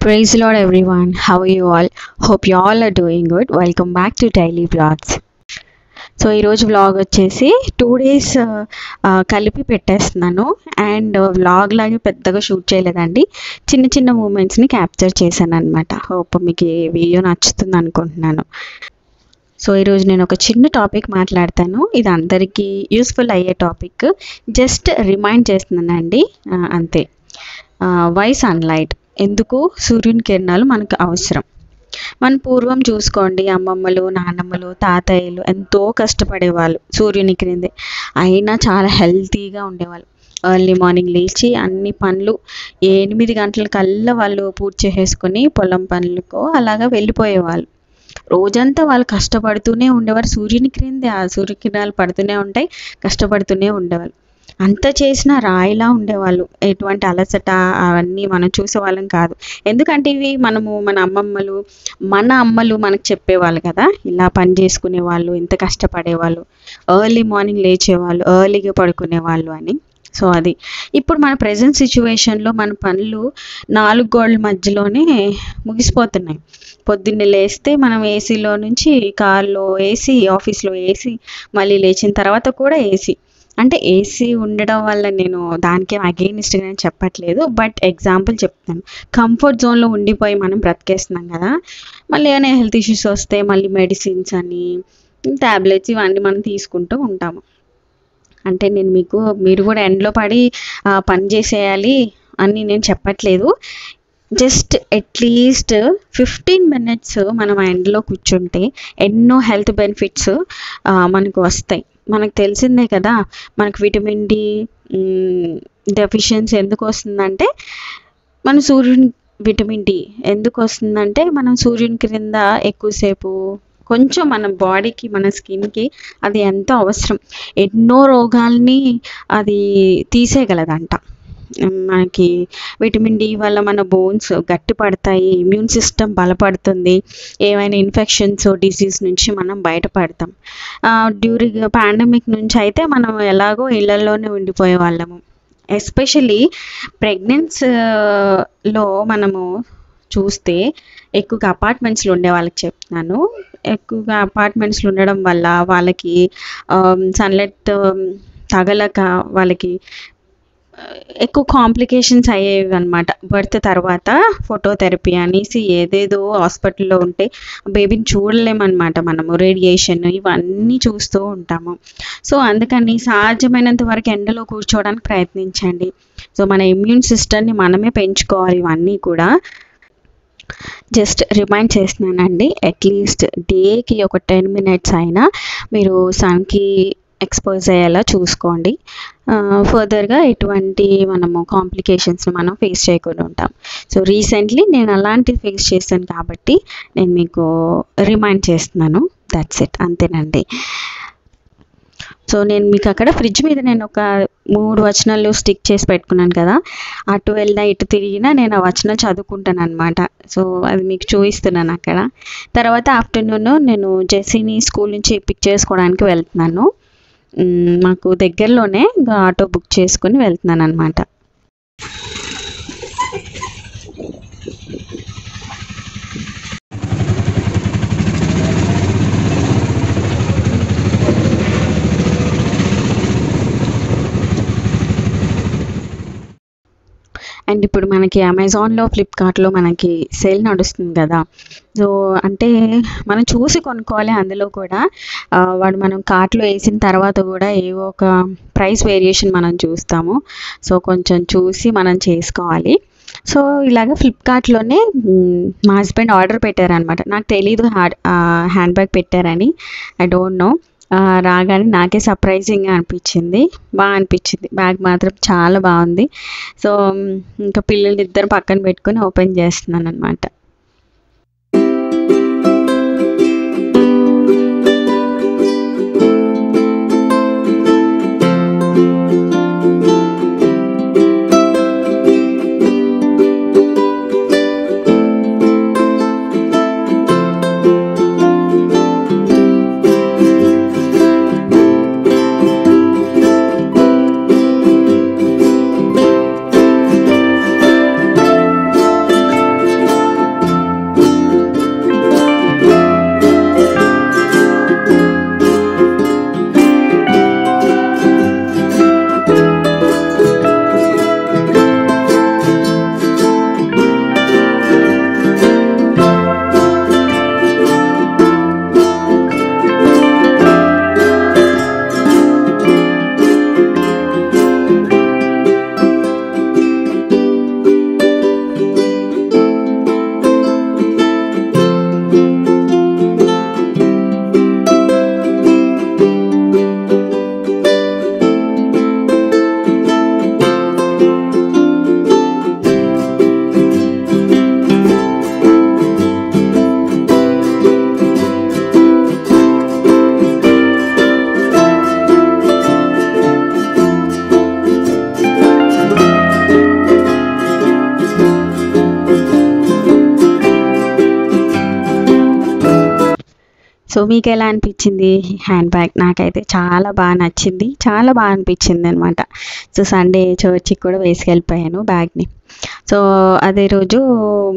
Praise the Lord, everyone. How are you all? Hope you all are doing good. Welcome back to Daily Vlogs. So ఈరోజు vlog వచ్చేసి 2 days కలిపి పెట్టేస్తున్నాను. And vlog లాగే పెద్దగా shoot చేయలేదండి. చిన్న చిన్న మూమెంట్స్ని క్యాప్చర్ చేశాను అనమాట. హోప్ మీకు ఈ వీడియో నచ్చుతుంది అనుకుంటున్నాను. సో ఈరోజు నేను ఒక చిన్న టాపిక్ మాట్లాడతాను. ఇది అందరికీ యూస్ఫుల్ అయ్యే టాపిక్. జస్ట్ రిమైండ్ చేస్తున్నానండి, అంతే. వై సన్లైట్, ఎందుకు సూర్యుని కిరణాలు మనకు అవసరం. మన పూర్వం చూసుకోండి, అమ్మమ్మలు, నాన్నమ్మలు, తాతయ్యలు ఎంతో కష్టపడేవాళ్ళు సూర్యుని క్రిందే. అయినా చాలా హెల్తీగా ఉండేవాళ్ళు. ఎర్లీ మార్నింగ్ లేచి అన్ని పనులు 8 గంటలకల్లా వాళ్ళు పూర్తి చేసేసుకొని పొలం పనులకు అలాగా వెళ్ళిపోయేవాళ్ళు. రోజంతా వాళ్ళు కష్టపడుతూనే ఉండేవారు. సూర్యుని క్రిందే ఆ సూర్యకిరణాలు పడుతూనే ఉంటాయి, కష్టపడుతూనే ఉండేవాళ్ళు. అంత చేసిన రాయిలా ఉండేవాళ్ళు. ఎటువంటి అలసట అవన్నీ మనం చూసేవాళ్ళం కాదు. ఎందుకంటే ఇవి మన అమ్మలు మనకు చెప్పేవాళ్ళు కదా, ఇలా పని చేసుకునేవాళ్ళు, ఇంత కష్టపడేవాళ్ళు, ఎర్లీ మార్నింగ్ లేచేవాళ్ళు, ఎర్లీగా పడుకునేవాళ్ళు అని. సో అది ఇప్పుడు మన ప్రజెంట్ సిచ్యువేషన్లో మన పనులు 4 గోడల మధ్యలోనే ముగిసిపోతున్నాయి. పొద్దున్నే లేస్తే మనం ఏసీలో నుంచి కార్లో ఏసీ, ఆఫీస్లో ఏసీ, మళ్ళీ లేచిన తర్వాత కూడా ఏసీ. అంటే ఏసీ ఉండడం వల్ల నేను దానికేం అగెయినిస్ట్గా చెప్పట్లేదు, బట్ ఎగ్జాంపుల్ చెప్తాను. కంఫర్ట్ జోన్లో ఉండిపోయి మనం బ్రతికేస్తున్నాం కదా, మళ్ళీ ఏమైనా హెల్త్ ఇష్యూస్ వస్తే మళ్ళీ మెడిసిన్స్ అని, ట్యాబ్లెట్స్ ఇవన్నీ మనం తీసుకుంటూ ఉంటాము. అంటే మీరు కూడా ఎండలో పడి పని చేసేయాలి అని నేను చెప్పట్లేదు. జస్ట్ అట్లీస్ట్ 15 minutes మనం ఎండలో కూర్చుంటే ఎన్నో హెల్త్ బెనిఫిట్స్ మనకు వస్తాయి. మనకు తెలిసిందే కదా, మనకు విటమిన్ డి డెఫిషియన్సీ ఎందుకు వస్తుందంటే, విటమిన్ డి ఎందుకు వస్తుందంటే మనం సూర్యుని క్రింద ఎక్కువసేపు కొంచెం మన బాడీకి, మన స్కిన్కి అది ఎంతో అవసరం. ఎన్నో రోగాల్ని అది తీసేయగలదంట. మనకి విటమిన్ డి వల్ల మన బోన్స్ గట్టి పడతాయి, ఇమ్యూన్ సిస్టమ్ బలపడుతుంది, ఏమైనా ఇన్ఫెక్షన్స్, డిసీజ్ నుంచి మనం బయటపడతాం. డ్యూరింగ్ పాండమిక్ నుంచి అయితే మనం ఎలాగో ఇళ్లలోనే ఉండిపోయే వాళ్ళము. ఎస్పెషలీ ప్రెగ్నెన్సీలో మనము చూస్తే ఎక్కువగా అపార్ట్మెంట్స్లో ఉండే వాళ్ళకి చెప్తున్నాను. ఎక్కువగా అపార్ట్మెంట్స్లో ఉండడం వల్ల వాళ్ళకి సన్లైట్ తగలక వాళ్ళకి ఎక్కువ కాంప్లికేషన్స్ అయ్యేవి అనమాట. బర్త్ తర్వాత ఫోటోథెరపీ అనేసి ఏదేదో హాస్పిటల్లో ఉంటే బేబీని చూడలేమన్నమాట. మనము రేడియేషన్ ఇవన్నీ చూస్తూ ఉంటాము. సో అందుకని సాధ్యమైనంత వరకు ఎండలో కూర్చోవడానికి ప్రయత్నించండి. సో మన ఇమ్యూన్ సిస్టమ్ని మనమే పెంచుకోవాలి. ఇవన్నీ కూడా జస్ట్ రిమైండ్ చేస్తున్నానండి. అట్లీస్ట్ డేకి ఒక 10 minutes అయినా మీరు సన్కి ఎక్స్పోజ్ అయ్యేలా చూసుకోండి. ఫర్దర్గా ఎటువంటి మనము కాంప్లికేషన్స్ని మనం ఫేస్ చేయకుండా ఉంటాం. సో రీసెంట్లీ నేను అలాంటివి ఫేస్ చేశాను కాబట్టి నేను మీకు రిమైండ్ చేస్తున్నాను. దట్స్ ఇట్, అంతేనండి. సో నేను మీకు అక్కడ ఫ్రిడ్జ్ మీద నేను ఒక 3 వచనాలు స్టిక్ చేసి పెట్టుకున్నాను కదా, అటు వెళ్ళినా ఇటు తిరిగినా నేను ఆ వచనం చదువుకుంటాను అనమాట. సో అది మీకు చూపిస్తున్నాను అక్కడ. తర్వాత ఆఫ్టర్నూన్ నేను జెస్సీని స్కూల్ నుంచి పిక్ చేసుకోవడానికి వెళ్తున్నాను. మాకు దగ్గరలోనే ఆటో బుక్ చేసుకుని వెళ్తున్నాను అనమాట. అండ్ ఇప్పుడు మనకి అమెజాన్లో, ఫ్లిప్కార్ట్లో మనకి సేల్ నడుస్తుంది కదా. సో అంటే మనం చూసి కొనుక్కోవాలి. అందులో కూడా మనం కార్ట్లో వేసిన తర్వాత కూడా ఏవో ఒక ప్రైస్ వేరియేషన్ మనం చూస్తాము. సో కొంచెం చూసి మనం చేసుకోవాలి. సో ఇలాగ ఫ్లిప్కార్ట్లోనే మా హస్బెండ్ ఆర్డర్ పెట్టారనమాట. నాకు తెలీదు హ్యాండ్ బ్యాగ్ పెట్టారని, ఐ డోంట్ నో. రాగానే నాకే సర్ప్రైజింగ్గా అనిపించింది, బాగా అనిపించింది. బ్యాగ్ మాత్రం చాలా బాగుంది. సో ఇంకా పిల్లలు ఇద్దరు పక్కన పెట్టుకొని ఓపెన్ చేస్తున్నాను అనమాట. సో మీకు ఎలా అనిపించింది హ్యాండ్ బ్యాగ్? నాకైతే చాలా బాగా నచ్చింది, చాలా బాగా అనిపించింది అనమాట. సో సండే చర్చికి కూడా వేసుకెళ్ళిపోయాను బ్యాగ్ని. సో అదే రోజు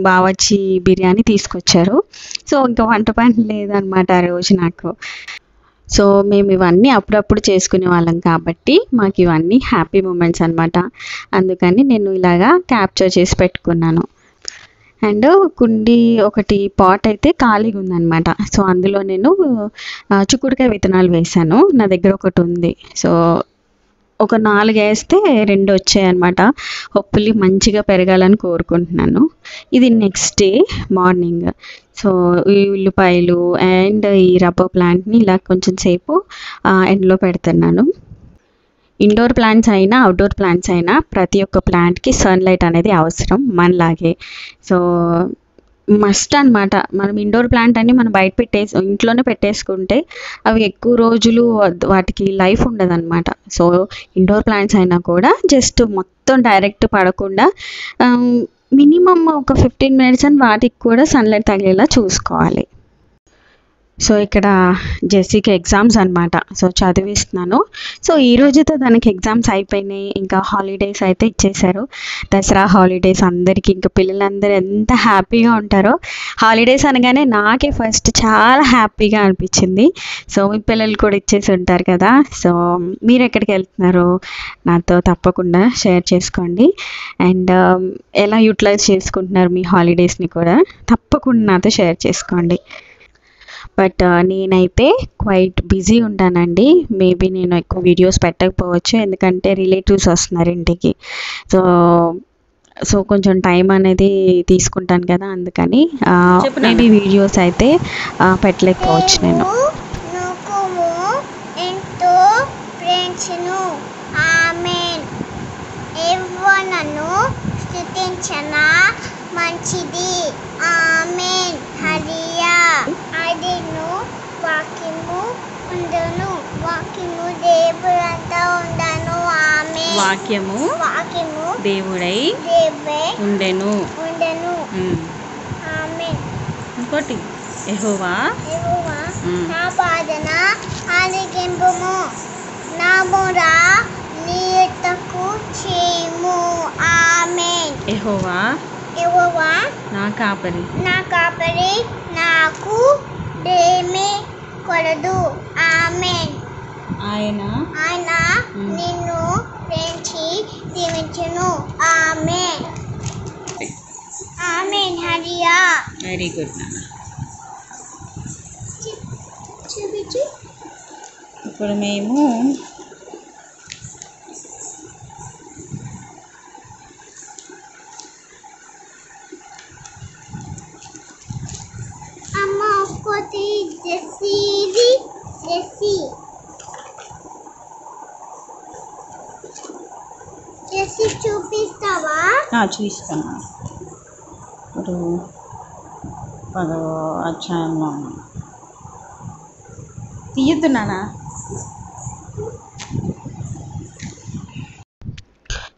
బావర్చి బిర్యానీ తీసుకొచ్చారు. సో ఇంకా వంట పని లేదనమాట ఆ రోజు నాకు. సో మేము ఇవన్నీ అప్పుడప్పుడు చేసుకునే వాళ్ళం కాబట్టి మాకు ఇవన్నీ హ్యాపీ మూమెంట్స్ అనమాట. అందుకని నేను ఇలాగా క్యాప్చర్ చేసి పెట్టుకున్నాను. అండ్ కుండీ ఒకటి పాట్ అయితే ఖాళీగా ఉందన్నమాట. సో అందులో నేను చిక్కుడుకాయ విత్తనాలు వేసాను. నా దగ్గర ఒకటి ఉంది. సో ఒక 4 వేస్తే 2 వచ్చాయన్నమాట. హోప్ఫుల్లీ మంచిగా పెరగాలని కోరుకుంటున్నాను. ఇది నెక్స్ట్ డే మార్నింగ్. సో ఈ ఉల్లిపాయలు అండ్ ఈ రబ్బర్ ప్లాంట్ని ఇలా కొంచెం సేపు ఎండలో పెడుతున్నాను. ఇండోర్ ప్లాంట్స్ అయినా అవుట్డోర్ ప్లాంట్స్ అయినా ప్రతి ఒక్క ప్లాంట్కి సన్లైట్ అనేది అవసరం మనలాగే. సో మస్ట్ అనమాట. మనం ఇండోర్ ప్లాంట్ అని మనం బయట ఇంట్లోనే పెట్టేసుకుంటే అవి ఎక్కువ రోజులు వాటికి లైఫ్ ఉండదన్నమాట. సో ఇండోర్ ప్లాంట్స్ అయినా కూడా జస్ట్ మొత్తం డైరెక్ట్ పడకుండా మినిమం ఒక 15 మినిట్స్ అని వాటికి కూడా సన్లైట్ తగిలేలా చూసుకోవాలి. సో ఇక్కడ జెస్సీకి ఎగ్జామ్స్ అనమాట. సో చదివిస్తున్నాను. సో ఈ రోజుతో దానికి ఎగ్జామ్స్ అయిపోయినాయి. ఇంకా హాలిడేస్ అయితే ఇచ్చేశారు. దసరా హాలిడేస్ అందరికీ ఇంకా పిల్లలందరూ ఎంత హ్యాపీగా ఉంటారో. హాలిడేస్ అనగానే నాకే ఫస్ట్ చాలా హ్యాపీగా అనిపించింది. సో మీ పిల్లలు కూడా ఇచ్చేసి ఉంటారు కదా. సో మీరు ఎక్కడికి వెళ్తున్నారు నాతో తప్పకుండా షేర్ చేసుకోండి. అండ్ ఎలా యూటిలైజ్ చేసుకుంటున్నారు మీ హాలిడేస్ని కూడా తప్పకుండా నాతో షేర్ చేసుకోండి. బట్ నేనైతే క్వైట్ బిజీ ఉంటానండి. మేబీ నేను ఎక్కువ వీడియోస్ పెట్టకపోవచ్చు, ఎందుకంటే రిలేటివ్స్ వస్తున్నారు ఇంటికి. సో కొంచెం టైం అనేది తీసుకుంటాను కదా, అందుకని మేబీ వీడియోస్ అయితే పెట్టలేకపోవచ్చు నేను. మంచిది. ఆమేన్. హల్లెలూయా. అదిను వాక్యము ఉండను. వాక్యము దేవుడంతా ఉండను. ఆమేన్. వాక్యము దేవుడై ఉండెను. ఆమేన్. ఇంకోటి యెహోవా నా ప్రార్థన ఆలకింపుము. నా మొర నీ యొద్దకు చేయుము. ఆమేన్. యెహోవా నా కాపరి నాకు ఏమీ కొరదు. ఆమేన్. ఆయన నిన్ను ప్రేమించి దీవించును. ఆమేన్. హల్లెలూయా. వెరీ గుడ్ నాన్న. ఇప్పుడు మేము జెస్సీ చూపిస్తావా? చూపిస్తాను. ఇప్పుడు 10వ అధ్యాయంలో తీయద్దు నాన్న.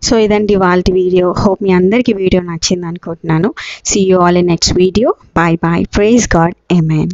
సో ఇదండి వాళ్ళ వీడియో. హోప్ మీ అందరికీ వీడియో నచ్చింది అనుకుంటున్నాను. See you all in next video. Bye bye. Praise god. Amen.